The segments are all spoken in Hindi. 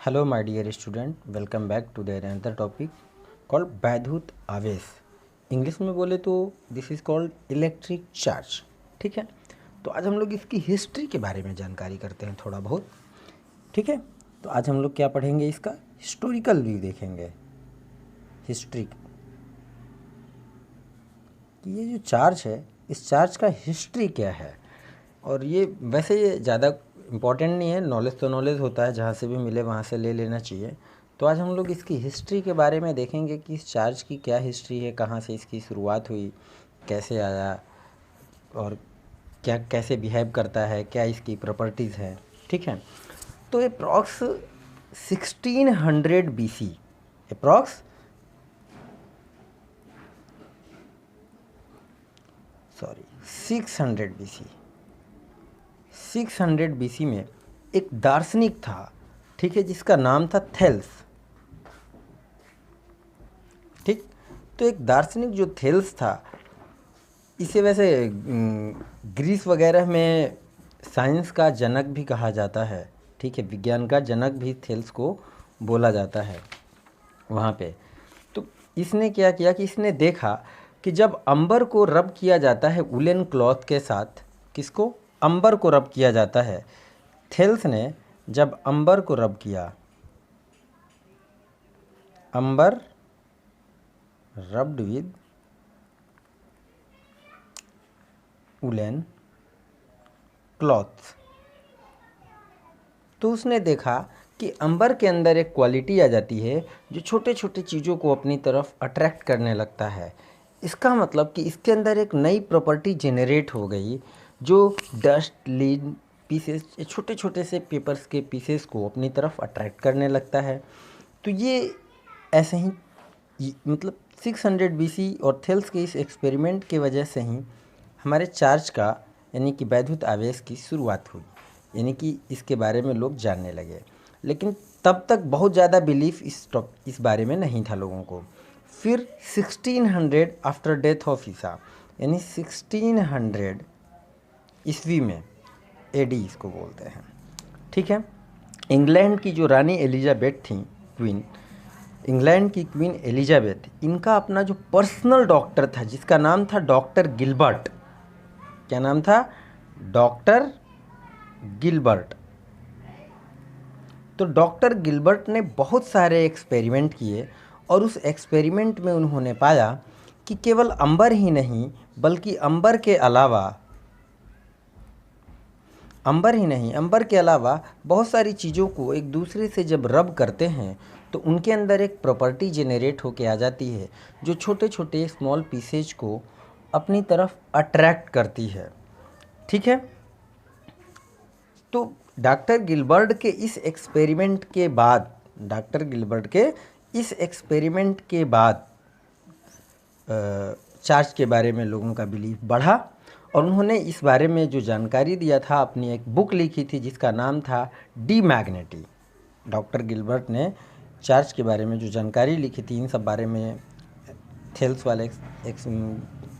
Hello, my dear student. Welcome back to the another topic called वैद्युत आवेश. इंग्लिश में बोले तो this is called electric charge. ठीक है, तो आज हम लोग इसकी हिस्ट्री के बारे में जानकारी करते हैं थोड़ा बहुत. ठीक है, तो आज हम लोग क्या पढ़ेंगे, इसका हिस्टोरिकल व्यू देखेंगे. हिस्ट्री कि ये जो चार्ज है, इस चार्ज का हिस्ट्री क्या है. और ये वैसे ये ज़्यादा इम्पॉर्टेंट नहीं है, नॉलेज तो नॉलेज होता है, जहाँ से भी मिले वहाँ से ले लेना चाहिए. तो आज हम लोग इसकी हिस्ट्री के बारे में देखेंगे कि इस चार्ज की क्या हिस्ट्री है, कहाँ से इसकी शुरुआत हुई, कैसे आया और क्या कैसे बिहेव करता है, क्या इसकी प्रॉपर्टीज़ हैं. ठीक है, तो approx 1600 BC, approx 600 BC 600 BC में एक दार्शनिक था, ठीक है, जिसका नाम था थेल्स. ठीक, तो एक दार्शनिक जो थेल्स था, इसे वैसे ग्रीस वगैरह में साइंस का जनक भी कहा जाता है. ठीक है, विज्ञान का जनक भी थेल्स को बोला जाता है वहाँ पे. तो इसने क्या किया कि इसने देखा कि जब अंबर को रब किया जाता है वुलन क्लॉथ के साथ, किसको, अंबर को रब किया जाता है. थेल्स ने जब अंबर को रब किया, अंबर रब्ड विद वुलन क्लॉथ, तो उसने देखा कि अंबर के अंदर एक क्वालिटी आ जाती है जो छोटे छोटे चीज़ों को अपनी तरफ अट्रैक्ट करने लगता है. इसका मतलब कि इसके अंदर एक नई प्रॉपर्टी जेनरेट हो गई जो डस्ट, लीड, पीसेस, छोटे छोटे से पेपर्स के पीसेस को अपनी तरफ अट्रैक्ट करने लगता है. तो ये ऐसे ही मतलब 600 BC और थेल्स के इस एक्सपेरिमेंट के वजह से ही हमारे चार्ज का यानी कि वैद्युत आवेश की शुरुआत हुई, यानी कि इसके बारे में लोग जानने लगे. लेकिन तब तक बहुत ज़्यादा बिलीफ इस बारे में नहीं था लोगों को. फिर 1600 आफ्टर डेथ ऑफ ईसा, यानी 1600 ईस्वी में, AD इसको बोलते हैं. ठीक है, इंग्लैंड की जो रानी एलिजाबेथ थी, क्वीन, इंग्लैंड की क्वीन एलिजाबेथ, इनका अपना जो पर्सनल डॉक्टर था जिसका नाम था डॉक्टर गिलबर्ट. क्या नाम था? Doctor Gilbert. तो डॉक्टर गिलबर्ट ने बहुत सारे एक्सपेरिमेंट किए और उस एक्सपेरिमेंट में उन्होंने पाया कि केवल अंबर ही नहीं बल्कि अंबर के अलावा बहुत सारी चीज़ों को एक दूसरे से जब रब करते हैं तो उनके अंदर एक प्रॉपर्टी जेनरेट होके आ जाती है जो छोटे छोटे स्मॉल पीसेज को अपनी तरफ अट्रैक्ट करती है. ठीक है, तो डॉक्टर गिलबर्ट के इस एक्सपेरिमेंट के बाद चार्ज के बारे में लोगों का बिलीफ बढ़ा और उन्होंने इस बारे में जो जानकारी दिया था, अपनी एक बुक लिखी थी जिसका नाम था डी मैग्नेटी. डॉक्टर गिलबर्ट ने चार्ज के बारे में जो जानकारी लिखी थी, इन सब बारे में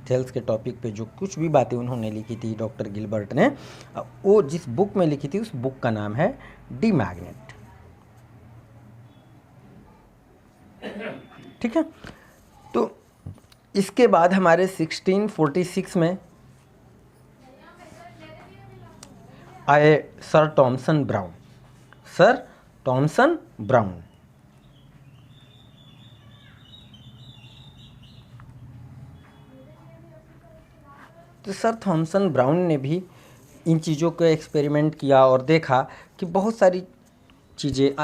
थेल्स के टॉपिक पे जो कुछ भी बातें उन्होंने लिखी थी डॉक्टर गिलबर्ट ने, वो जिस बुक में लिखी थी उस बुक का नाम है डी मैग्नेट. ठीक है, तो इसके बाद हमारे 1646 में आए सर थॉमसन ब्राउन. तो सर थॉमसन ब्राउन ने भी इन चीज़ों को एक्सपेरिमेंट किया और देखा कि बहुत सारी चीज़ें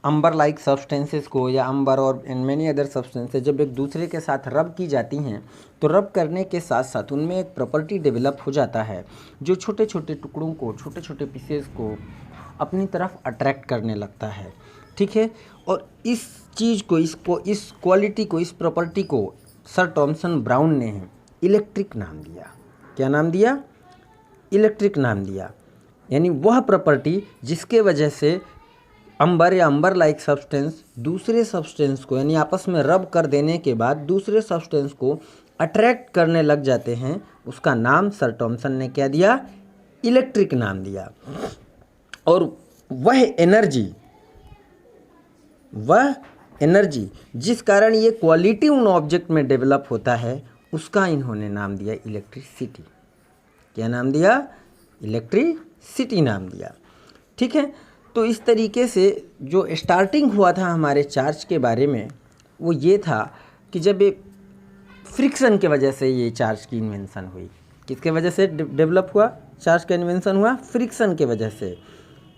अंबर लाइक सब्सटेंसेस को या अंबर और एंड मेनी अदर सब्सटेंसेस जब एक दूसरे के साथ रब की जाती हैं तो रब करने के साथ साथ उनमें एक प्रॉपर्टी डेवलप हो जाता है जो छोटे छोटे टुकड़ों को, छोटे छोटे पीसेस को अपनी तरफ अट्रैक्ट करने लगता है. ठीक है, और इस चीज़ को, इस क्वालिटी को, इस प्रॉपर्टी को सर थॉमसन ब्राउन ने इलेक्ट्रिक नाम दिया. क्या नाम दिया? इलेक्ट्रिक नाम दिया. यानी वह प्रॉपर्टी जिसके वजह से अंबर या अंबर लाइक सब्सटेंस दूसरे सब्सटेंस को, यानी आपस में रब कर देने के बाद दूसरे सब्सटेंस को अट्रैक्ट करने लग जाते हैं, उसका नाम सर थॉमसन ने क्या दिया? इलेक्ट्रिक नाम दिया. और वह एनर्जी वह एनर्जी जिस कारण ये क्वालिटी उन ऑब्जेक्ट में डेवलप होता है उसका इन्होंने नाम दिया इलेक्ट्रिसिटी। क्या नाम दिया? इलेक्ट्रिसिटी नाम दिया। ठीक है, तो इस तरीके से जो स्टार्टिंग हुआ था हमारे चार्ज के बारे में वो ये था कि जब ये फ्रिक्शन के वजह से ये चार्ज की इन्वेंशन हुई। किसके वजह से डेवलप हुआ चार्ज का इन्वेंशन हुआ? फ्रिक्शन के वजह से।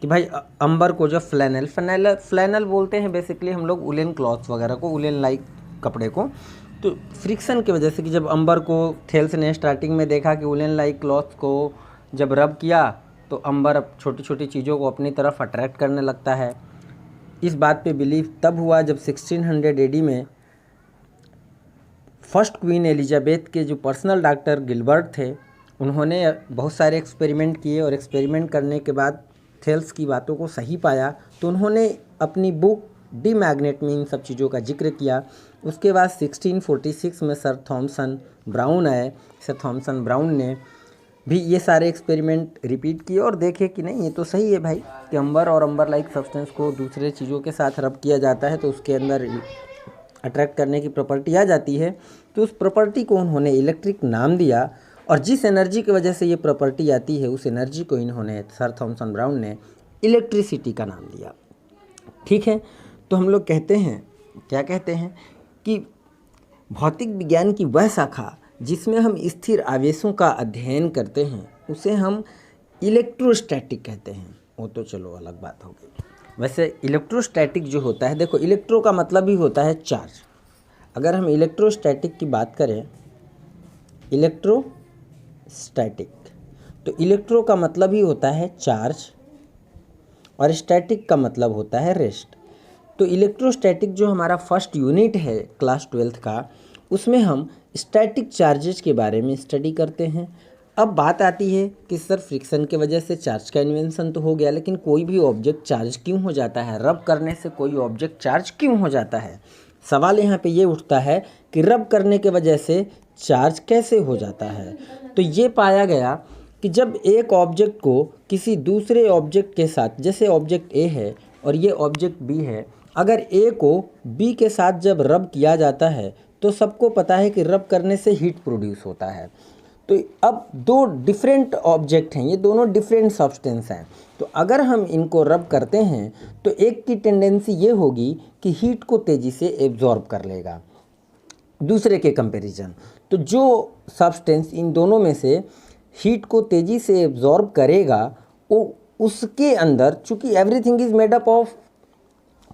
कि भाई अंबर को जो फ्लैनल बोलते हैं बेसिकली हम लोग उलेन क्लॉथ्स वगैरह को, उलेन लाइक कपड़े को, तो फ्रिक्शन की वजह से कि जब अंबर को थेल्स ने स्टार्टिंग में देखा कि उलेन लाइक क्लॉथ्स को जब रब किया तो अंबर छोटी छोटी चीज़ों को अपनी तरफ अट्रैक्ट करने लगता है। इस बात पे बिलीव तब हुआ जब 1600 एडी में फर्स्ट क्वीन एलिजाबेथ के जो पर्सनल डॉक्टर गिलबर्ट थे उन्होंने बहुत सारे एक्सपेरिमेंट किए और एक्सपेरिमेंट करने के बाद थेल्स की बातों को सही पाया तो उन्होंने अपनी बुक डी मैग्नेट में इन सब चीज़ों का जिक्र किया। उसके बाद 1646 में सर थॉमसन ब्राउन आए। सर थॉमसन ब्राउन ने भी ये सारे एक्सपेरिमेंट रिपीट किए और देखे कि नहीं ये तो सही है भाई कि अंबर और अंबर लाइक सब्सटेंस को दूसरे चीज़ों के साथ रब किया जाता है तो उसके अंदर अट्रैक्ट करने की प्रॉपर्टी आ जाती है। तो उस प्रॉपर्टी को उन्होंने इलेक्ट्रिक नाम दिया और जिस एनर्जी की वजह से ये प्रॉपर्टी आती है उस एनर्जी को इन्होंने सर थॉमसन ब्राउन ने इलेक्ट्रिसिटी का नाम दिया। ठीक है, तो हम लोग कहते हैं, क्या कहते हैं कि भौतिक विज्ञान की वह शाखा जिसमें हम स्थिर आवेशों का अध्ययन करते हैं उसे हम इलेक्ट्रोस्टैटिक कहते हैं। वो तो चलो अलग बात हो गई। वैसे इलेक्ट्रोस्टैटिक जो होता है, देखो इलेक्ट्रो का मतलब ही होता है चार्ज। अगर हम इलेक्ट्रोस्टैटिक की बात करें, इलेक्ट्रोस्टैटिक, तो इलेक्ट्रो का मतलब ही होता है चार्ज और स्टैटिक का मतलब होता है रेस्ट। तो इलेक्ट्रोस्टैटिक जो हमारा फर्स्ट यूनिट है क्लास 12th का, उसमें हम स्टैटिक चार्जेस के बारे में स्टडी करते हैं। अब बात आती है कि सर फ्रिक्शन की वजह से चार्ज का इन्वेंशन तो हो गया, लेकिन कोई भी ऑब्जेक्ट चार्ज क्यों हो जाता है? रब करने से कोई ऑब्जेक्ट चार्ज क्यों हो जाता है? सवाल यहाँ पे ये उठता है कि रब करने के वजह से चार्ज कैसे हो जाता है? तो ये पाया गया कि जब एक ऑब्जेक्ट को किसी दूसरे ऑब्जेक्ट के साथ, जैसे ऑब्जेक्ट ए है और ये ऑब्जेक्ट बी है, अगर ए को बी के साथ जब रब किया जाता है तो सबको पता है कि रब करने से हीट प्रोड्यूस होता है। तो अब दो डिफरेंट ऑब्जेक्ट हैं, ये दोनों डिफरेंट सब्सटेंस हैं, तो अगर हम इनको रब करते हैं तो एक की टेंडेंसी ये होगी कि हीट को तेज़ी से एब्जॉर्ब कर लेगा दूसरे के कंपैरिजन। तो जो सब्सटेंस इन दोनों में से हीट को तेज़ी से एब्जॉर्ब करेगा वो उसके अंदर, चूँकि everything is made up of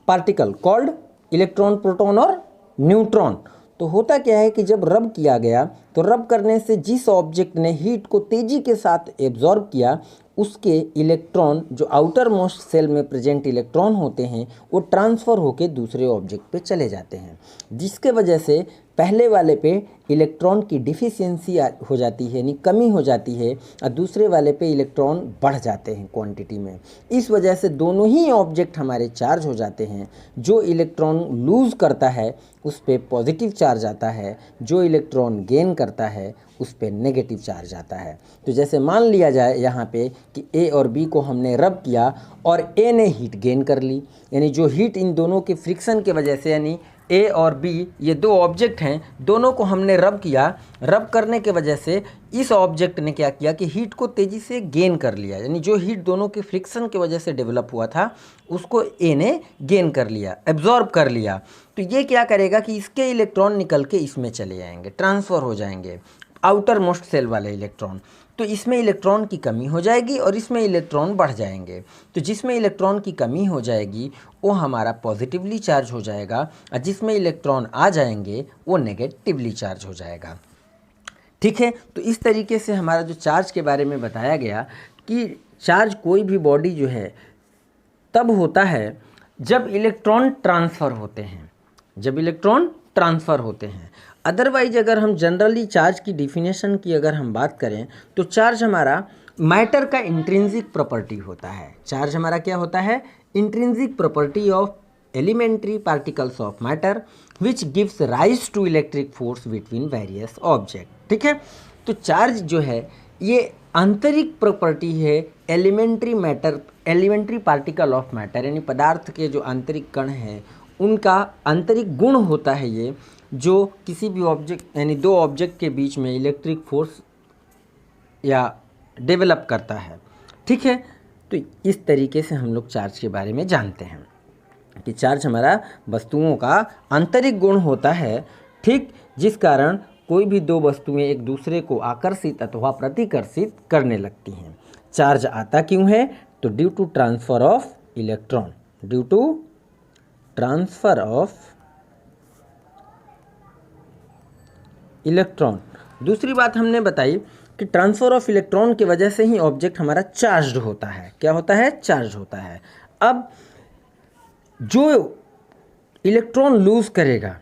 particle called electron, proton और न्यूट्रॉन, तो होता क्या है कि जब रब किया गया तो रब करने से जिस ऑब्जेक्ट ने हीट को तेज़ी के साथ एब्जॉर्ब किया उसके इलेक्ट्रॉन, जो आउटर मोस्ट सेल में प्रेजेंट इलेक्ट्रॉन होते हैं, वो ट्रांसफ़र होकर दूसरे ऑब्जेक्ट पे चले जाते हैं, जिसके वजह से पहले वाले पे इलेक्ट्रॉन की डिफिशियंसी हो जाती है, यानी कमी हो जाती है, और दूसरे वाले पे इलेक्ट्रॉन बढ़ जाते हैं क्वांटिटी में। इस वजह से दोनों ही ऑब्जेक्ट हमारे चार्ज हो जाते हैं। जो इलेक्ट्रॉन लूज़ करता है उस पर पॉजिटिव चार्ज आता है, जो इलेक्ट्रॉन गेन करता है उस पर नेगेटिव चार्ज आता है। तो जैसे मान लिया जाए यहाँ पे कि ए और बी को हमने रब किया और ए ने हीट गेन कर ली, यानी जो हीट इन दोनों के फ्रिक्शन के वजह से, यानी ए और बी ये दो ऑब्जेक्ट हैं, दोनों को हमने रब किया, रब करने के वजह से इस ऑब्जेक्ट ने क्या किया कि हीट को तेज़ी से गेन कर लिया, यानी जो हीट दोनों के फ्रिक्शन की वजह से डेवलप हुआ था उसको ए ने गेन कर लिया, एब्जॉर्ब कर लिया। तो ये क्या करेगा कि इसके इलेक्ट्रॉन निकल के इसमें चले जाएंगे, ट्रांसफ़र हो जाएंगे, आउटर मोस्ट सेल वाले इलेक्ट्रॉन। तो इसमें इलेक्ट्रॉन की कमी हो जाएगी और इसमें इलेक्ट्रॉन बढ़ जाएंगे। तो जिसमें इलेक्ट्रॉन की कमी हो जाएगी वो हमारा पॉजिटिवली चार्ज हो जाएगा और जिसमें इलेक्ट्रॉन आ जाएंगे वो नेगेटिवली चार्ज हो जाएगा। ठीक है, तो इस तरीके से हमारा जो चार्ज के बारे में बताया गया कि चार्ज कोई भी बॉडी जो है तब होता है जब इलेक्ट्रॉन ट्रांसफ़र होते हैं, जब इलेक्ट्रॉन ट्रांसफ़र होते हैं। अदरवाइज अगर हम जनरली चार्ज की डिफिनेशन की अगर हम बात करें तो चार्ज हमारा मैटर का इंट्रिंसिक प्रॉपर्टी होता है। चार्ज हमारा क्या होता है? Intrinsic property of elementary particles of matter which gives rise to electric force between various object. ठीक है, तो चार्ज जो है ये आंतरिक प्रॉपर्टी है elementary matter, elementary particle of matter, यानी पदार्थ के जो आंतरिक कण हैं उनका आंतरिक गुण होता है ये, जो किसी भी ऑब्जेक्ट यानी दो ऑब्जेक्ट के बीच में इलेक्ट्रिक फोर्स या डेवलप करता है। ठीक है, तो इस तरीके से हम लोग चार्ज के बारे में जानते हैं कि चार्ज हमारा वस्तुओं का आंतरिक गुण होता है, ठीक, जिस कारण कोई भी दो वस्तुएं एक दूसरे को आकर्षित अथवा प्रतिकर्षित करने लगती हैं। चार्ज आता क्यों है? तो due to transfer of electron, due to transfer of electron. दूसरी बात हमने बताई कि ट्रांसफर ऑफ इलेक्ट्रॉन की वजह से ही ऑब्जेक्ट हमारा चार्ज होता है। क्या होता है? चार्ज होता है। अब जो इलेक्ट्रॉन लूज करेगा,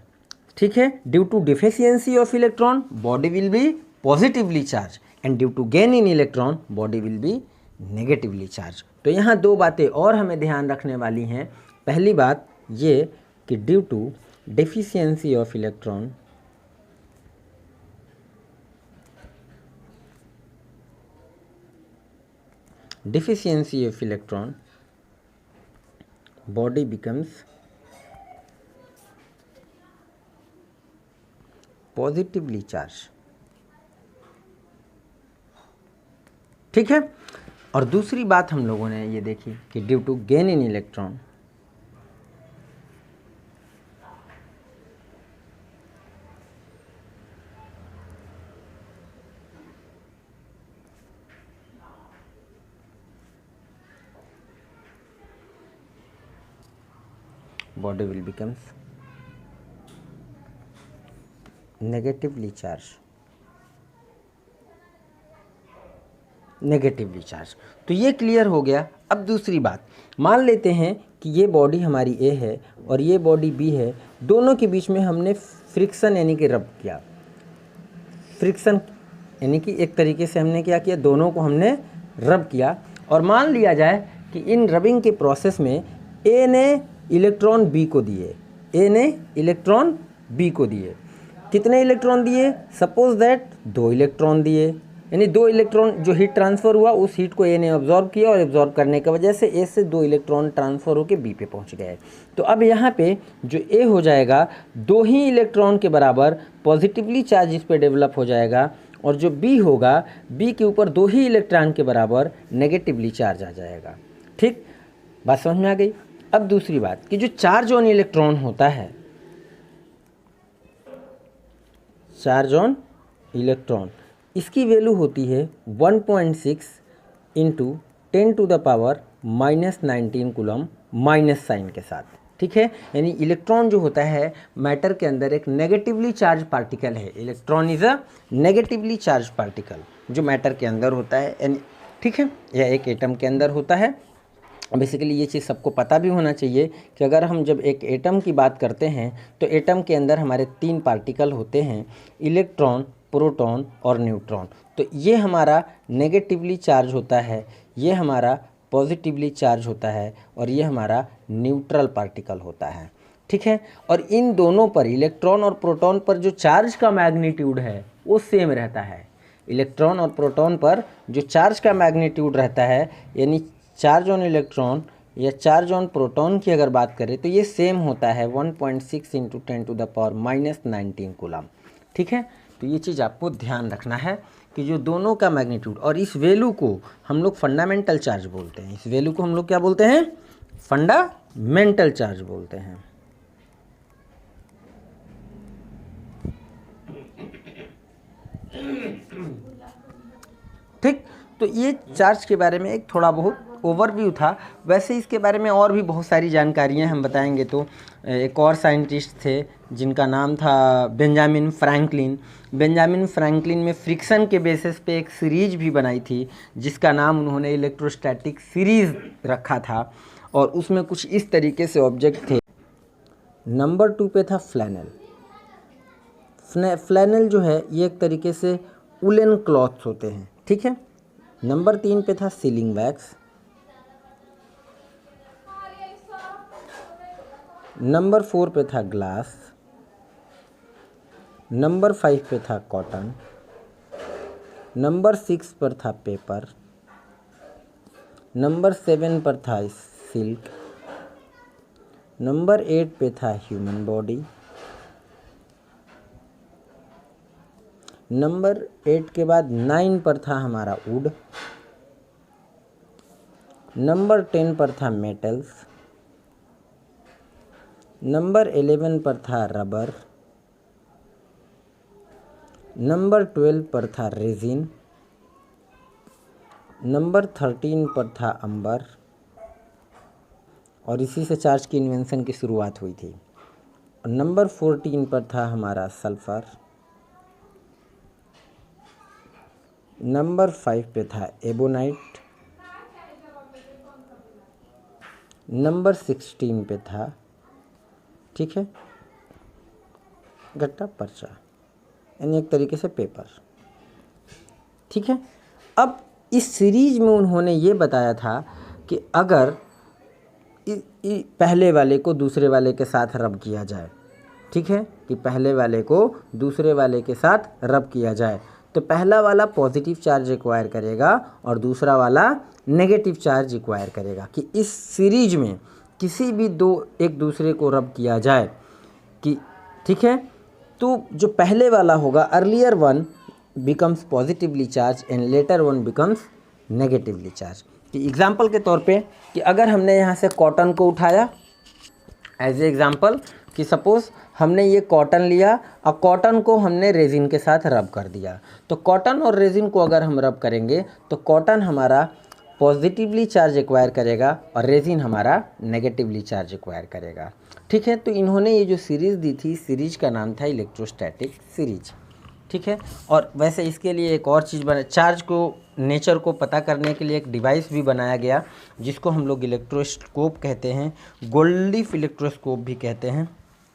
ठीक है, due to deficiency of electron body will be positively charge and due to gain in electron body will be negatively charge. तो यहाँ दो बातें और हमें ध्यान रखने वाली हैं। पहली बात ये कि due to deficiency of electron, deficiency of electron, body becomes positively charged। ठीक है, और दूसरी बात हम लोगों ने ये देखी कि due to gain in electron, body will becomes negatively charged, negatively charge. तो ये क्लियर हो गया। अब दूसरी बात, मान लेते हैं कि ये बॉडी हमारी ए है और ये बॉडी बी है, दोनों के बीच में हमने फ्रिक्शन यानी कि रब किया। फ्रिक्शन यानी कि एक तरीके से हमने क्या किया, दोनों को हमने रब किया, और मान लिया जाए कि इन रबिंग के प्रोसेस में ए ने इलेक्ट्रॉन बी को दिए, ए ने इलेक्ट्रॉन बी को दिए। कितने इलेक्ट्रॉन दिए? सपोज दैट 2 इलेक्ट्रॉन दिए, यानी 2 इलेक्ट्रॉन जो हीट ट्रांसफ़र हुआ उस हीट को ए ने ऑब्जॉर्व किया और ऑब्जॉर्व करने की वजह से ए से 2 इलेक्ट्रॉन ट्रांसफ़र होकर बी पे पहुंच गए। तो अब यहाँ पे जो ए हो जाएगा 2 ही इलेक्ट्रॉन के बराबर पॉजिटिवली चार्ज इस पर डेवलप हो जाएगा, और जो बी होगा बी के ऊपर 2 ही इलेक्ट्रॉन के बराबर नेगेटिवली चार्ज आ जाएगा। ठीक, बात समझ में आ गई। अब दूसरी बात कि जो चार्ज ऑन इलेक्ट्रॉन होता है, चार्ज ऑन इलेक्ट्रॉन, इसकी वैल्यू होती है 1.6 इंटू 10⁻⁻19 कूलम माइनस साइन के साथ। ठीक है, यानी इलेक्ट्रॉन जो होता है मैटर के अंदर एक नेगेटिवली चार्ज पार्टिकल है। Electron is a negatively charge particle जो मैटर के अंदर होता है, यानी ठीक है, यह एक एटम के अंदर होता है। बेसिकली ये चीज़ सबको पता भी होना चाहिए कि अगर हम जब एक एटम की बात करते हैं तो एटम के अंदर हमारे 3 पार्टिकल होते हैं, इलेक्ट्रॉन, प्रोटॉन और न्यूट्रॉन। तो ये हमारा नेगेटिवली चार्ज होता है, ये हमारा पॉजिटिवली चार्ज होता है, और ये हमारा न्यूट्रल पार्टिकल होता है। ठीक है, और इन दोनों पर, इलेक्ट्रॉन और प्रोटॉन पर जो चार्ज का मैग्नीट्यूड है वो सेम रहता है। इलेक्ट्रॉन और प्रोटॉन पर जो चार्ज का मैग्नीट्यूड रहता है, यानी चार्ज ऑन इलेक्ट्रॉन या चार्ज ऑन प्रोटॉन की अगर बात करें तो ये सेम होता है 1.6 इंटू 10⁻⁻19 कूलम। ठीक है, तो ये चीज़ आपको ध्यान रखना है कि जो दोनों का मैग्नीट्यूड, और इस वैल्यू को हम लोग फंडामेंटल चार्ज बोलते हैं। इस वैल्यू को हम लोग क्या बोलते हैं? फंडामेंटल चार्ज बोलते हैं। ठीक, तो ये चार्ज के बारे में एक थोड़ा बहुत ओवरव्यू था। वैसे इसके बारे में और भी बहुत सारी जानकारियां हम बताएंगे। तो एक और साइंटिस्ट थे जिनका नाम था बेंजामिन फ्रैंकलिन। बेंजामिन फ्रैंकलिन में फ्रिक्शन के बेसिस पे एक सीरीज भी बनाई थी जिसका नाम उन्होंने इलेक्ट्रोस्टैटिक सीरीज रखा था, और उसमें कुछ इस तरीके से ऑब्जेक्ट थे। नंबर 2 पे था फ्लैनल। फ्लैनल जो है ये एक तरीके से उलन क्लॉथ्स होते हैं। ठीक है, नंबर 3 पे था सीलिंग वैक्स। नंबर 4 पे था ग्लास। नंबर 5 पे था कॉटन। नंबर 6 पर था पेपर। नंबर 7 पर था सिल्क। नंबर 8 पे था ह्यूमन बॉडी। नंबर 8 के बाद 9 पर था हमारा वुड। नंबर 10 पर था मेटल्स। नंबर 11 पर था रबर। नंबर 12 पर था रेजिन। नंबर 13 पर था अंबर, और इसी से चार्ज की इन्वेंशन की शुरुआत हुई थी। और नंबर 14 पर था हमारा सल्फर। नंबर 5 पे था एबोनाइट। नंबर 16 पे था, ठीक है, गट्टा पर्चा, यानी एक तरीके से पेपर, ठीक है। अब इस सीरीज में उन्होंने ये बताया था कि अगर पहले वाले को दूसरे वाले के साथ रब किया जाए, ठीक है, कि पहले वाले को दूसरे वाले के साथ रब किया जाए तो पहला वाला पॉजिटिव चार्ज रिक्वायर करेगा और दूसरा वाला नेगेटिव चार्ज रिक्वायर करेगा। कि इस सीरीज में किसी भी दो एक दूसरे को रब किया जाए कि, ठीक है, तो जो पहले वाला होगा, earlier one becomes positively charge and later one becomes negatively charge. कि एग्जाम्पल के तौर पे कि अगर हमने यहाँ से कॉटन को उठाया एज ए एग्जाम्पल, कि सपोज़ हमने ये कॉटन लिया और कॉटन को हमने रेजिन के साथ रब कर दिया, तो कॉटन और रेजिन को अगर हम रब करेंगे तो कॉटन हमारा पॉजिटिवली चार्ज एक्वायर करेगा और रेजिन हमारा नेगेटिवली चार्ज एक्वायर करेगा, ठीक है। तो इन्होंने ये जो सीरीज़ दी थी, सीरीज का नाम था इलेक्ट्रोस्टैटिक सीरीज, ठीक है। और वैसे इसके लिए एक और चीज़ बना, चार्ज को नेचर को पता करने के लिए एक डिवाइस भी बनाया गया जिसको हम लोग इलेक्ट्रोस्कोप कहते हैं, गोल्डीफ इलेक्ट्रोस्कोप भी कहते हैं,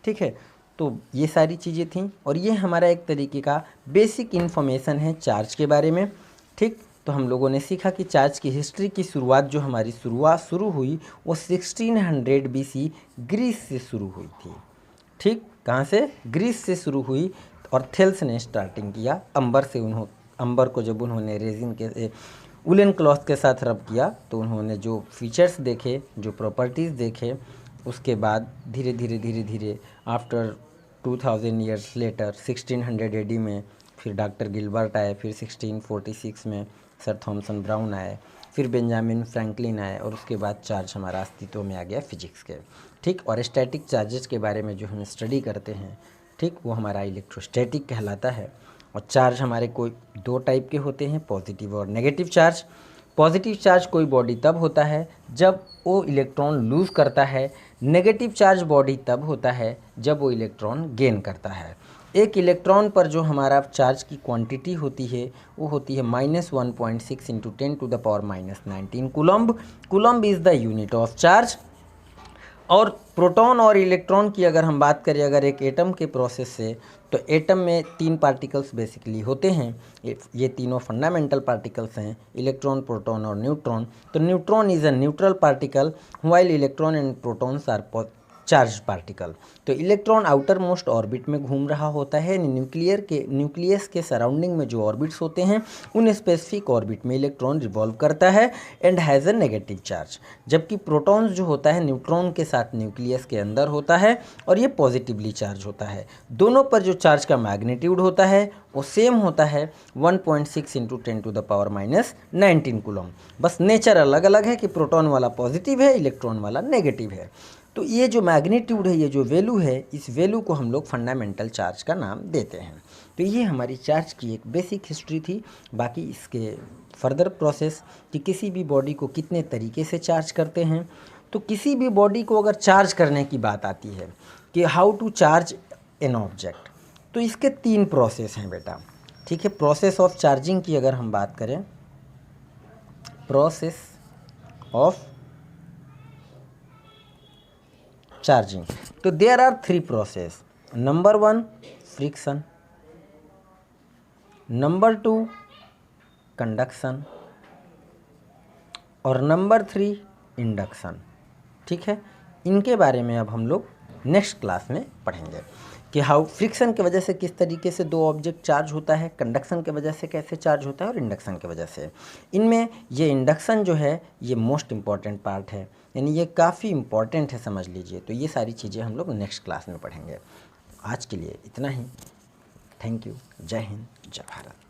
ठीक है। तो ये सारी चीज़ें थीं और ये हमारा एक तरीके का बेसिक इन्फॉर्मेशन है चार्ज के बारे में, ठीक। तो हम लोगों ने सीखा कि चार्ज की हिस्ट्री की शुरुआत जो हमारी शुरू हुई वो 1600 BC ग्रीस से शुरू हुई थी, ठीक। कहाँ से? ग्रीस से शुरू हुई और थेल्स ने स्टार्टिंग किया अंबर से। अंबर को जब उन्होंने रेजिन के वुलन क्लॉथ के साथ रब किया तो उन्होंने जो फीचर्स देखे, जो प्रॉपर्टीज़ देखे, उसके बाद धीरे धीरे आफ्टर 2000 ईयर्स लेटर 1600 AD में फिर डॉक्टर गिलबर्ट आए, फिर 1646 में सर थॉमसन ब्राउन आए, फिर बेंजामिन फ्रैंकलिन आए और उसके बाद चार्ज हमारा अस्तित्व में आ गया फिजिक्स के, ठीक। और स्टैटिक चार्जेस के बारे में जो हम स्टडी करते हैं, ठीक, वो हमारा इलेक्ट्रोस्टैटिक कहलाता है। और चार्ज हमारे कोई दो टाइप के होते हैं, पॉजिटिव और नेगेटिव चार्ज। पॉजिटिव चार्ज कोई बॉडी तब होता है जब वो इलेक्ट्रॉन लूज़ करता है, नेगेटिव चार्ज बॉडी तब होता है जब वो इलेक्ट्रॉन गेन करता है। एक इलेक्ट्रॉन पर जो हमारा चार्ज की क्वांटिटी होती है वो होती है -1.6 × 10⁻⁻19 coulomb. Coulomb is the unit of charge. और प्रोटॉन और इलेक्ट्रॉन की अगर हम बात करें, अगर एक एटम के प्रोसेस से, तो एटम में 3 पार्टिकल्स बेसिकली होते हैं। ये तीनों फंडामेंटल पार्टिकल्स हैं, इलेक्ट्रॉन, प्रोटॉन और न्यूट्रॉन। तो neutron is a neutral particle while electron and protons are charge particle. तो इलेक्ट्रॉन आउटर मोस्ट ऑर्बिट में घूम रहा होता है, न्यूक्लियस के सराउंडिंग में जो ऑर्बिट्स होते हैं उन स्पेसिफिक ऑर्बिट में इलेक्ट्रॉन रिवॉल्व करता है and has a negative charge. जबकि प्रोटॉन्स जो होता है न्यूट्रॉन के साथ न्यूक्लियस के अंदर होता है और ये पॉजिटिवली चार्ज होता है। दोनों पर जो चार्ज का मैग्नीट्यूड होता है वो सेम होता है 1.6 × 10⁻⁻19 कूलम। बस नेचर अलग अलग है कि प्रोटॉन वाला पॉजिटिव है, इलेक्ट्रॉन वाला नेगेटिव है। तो ये जो मैग्नीट्यूड है, ये जो वैल्यू है, इस वैल्यू को हम लोग फंडामेंटल चार्ज का नाम देते हैं। तो ये हमारी चार्ज की एक बेसिक हिस्ट्री थी। बाकी इसके फर्दर प्रोसेस कि किसी भी बॉडी को कितने तरीके से चार्ज करते हैं, तो किसी भी बॉडी को अगर चार्ज करने की बात आती है कि how to charge an object, तो इसके 3 प्रोसेस हैं बेटा, ठीक है। प्रोसेस ऑफ चार्जिंग की अगर हम बात करें, प्रोसेस ऑफ चार्जिंग, तो there are 3 process. Number 1 friction, number 2 conduction और नंबर 3 इंडक्शन, ठीक है। इनके बारे में अब हम लोग नेक्स्ट क्लास में पढ़ेंगे कि हाउ फ्रिक्शन की वजह से किस तरीके से दो ऑब्जेक्ट चार्ज होता है, कंडक्शन की वजह से कैसे चार्ज होता है और इंडक्शन की वजह से। इनमें ये इंडक्शन जो है ये मोस्ट इम्पॉर्टेंट पार्ट है यानी ये काफ़ी इम्पॉर्टेंट है, समझ लीजिए। तो ये सारी चीज़ें हम लोग नेक्स्ट क्लास में पढ़ेंगे। आज के लिए इतना ही। Thank you. जय हिंद, जय भारत।